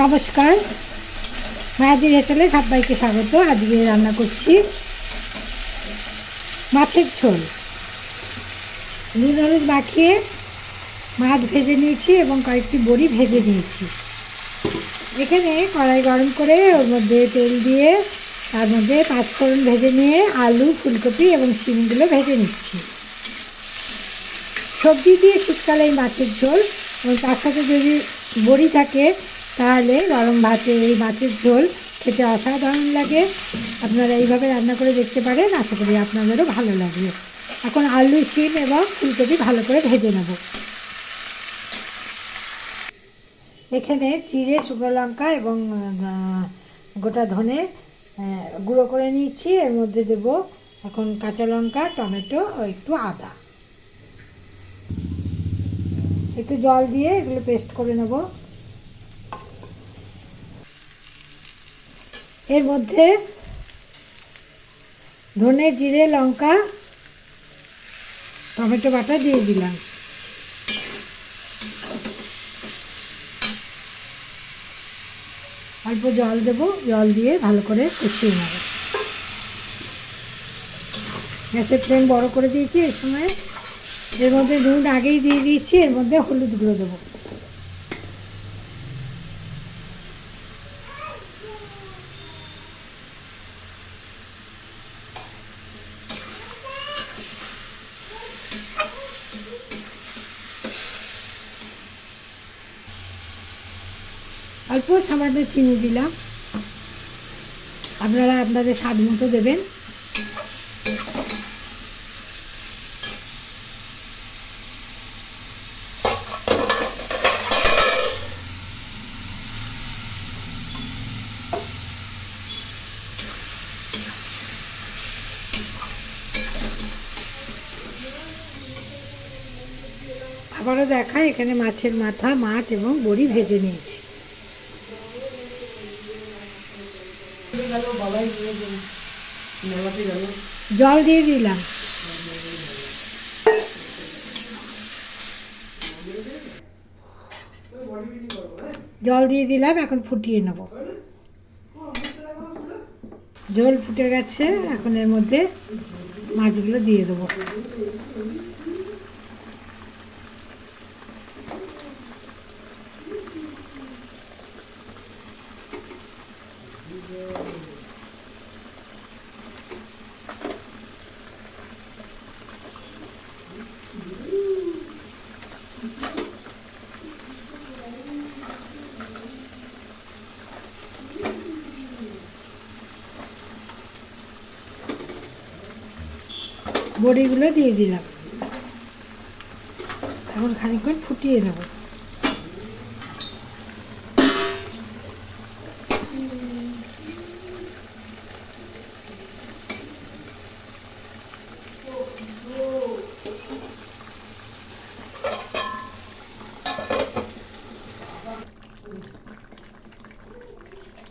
নমস্কার, মায়াদি রেসেলে সবাইকে স্বাগত। আজকে রান্না করছি মাছের ঝোল। নুন হলুদ মাখিয়ে মাছ ভেজে নিয়েছি এবং কয়েকটি বড়ি ভেজে নিয়েছি। এখানে কড়াই গরম করে ওর মধ্যে তেল দিয়ে তার মধ্যে পাঁচফোড়ন ভেজে নিয়ে আলু, ফুলকপি এবং শিমগুলো ভেজে নিচ্ছি। সবজি দিয়ে শীতকালে এই মাছের ঝোল এবং তার সাথে যদি বড়ি থাকে তাহলে গরম ভাতে এই মাছের ঝোল খেতে অসাধারণ লাগে। আপনারা এইভাবে রান্না করে দেখতে পারেন, আশা করি আপনাদেরও ভালো লাগবে। এখন আলু, শিম এবং ফুলকপি ভালো করে ভেজে নেব। এখানে জিরে, শুকনো লঙ্কা এবং গোটা ধনে গুঁড়ো করে নিয়েছি। এর মধ্যে দেব এখন কাঁচা লঙ্কা, টমেটো ও একটু আদা। একটু জল দিয়ে এগুলো পেস্ট করে নেব। এর মধ্যে ধনে, জিরে, লঙ্কা, টমেটো বাটা দিয়ে দিলাম। অল্প জল দেব, জল দিয়ে ভালো করে কষিয়ে নেব। গ্যাসের ফ্লেম বড় করে দিয়েছি। এর সময় এর মধ্যে নুন আগেই দিয়ে দিয়েছি। এর মধ্যে হলুদ গুঁড়ো দেবো। অল্প সামান্য চিনি দিলাম, আপনারা আপনাদের স্বাদ মতো দেবেন। আবারও দেখাই, এখানে মাছের মাথা, মাছ এবং বড়ি ভেজে নিয়েছি। জল দিয়ে দিলাম। জল দিয়ে দিলাম, এখন ফুটিয়ে নেব। ঝোল ফুটে গেছে, এখন এর মধ্যে মাছগুলো দিয়ে দেবো। বড়িগুলো দিয়ে দিলাম। এখন খানিকক্ষণ ফুটিয়ে নেব।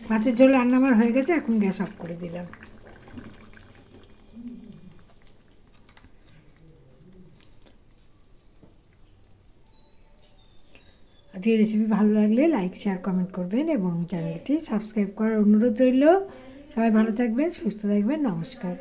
মাছের ঝোল রান্না আমার হয়ে গেছে, এখন গ্যাস অফ করে দিলাম। আজকের রেসিপি ভালো লাগলে লাইক, শেয়ার, কমেন্ট করবেন এবং চ্যানেলটি সাবস্ক্রাইব করার অনুরোধ রইল। সবাই ভালো থাকবেন, সুস্থ থাকবেন। নমস্কার।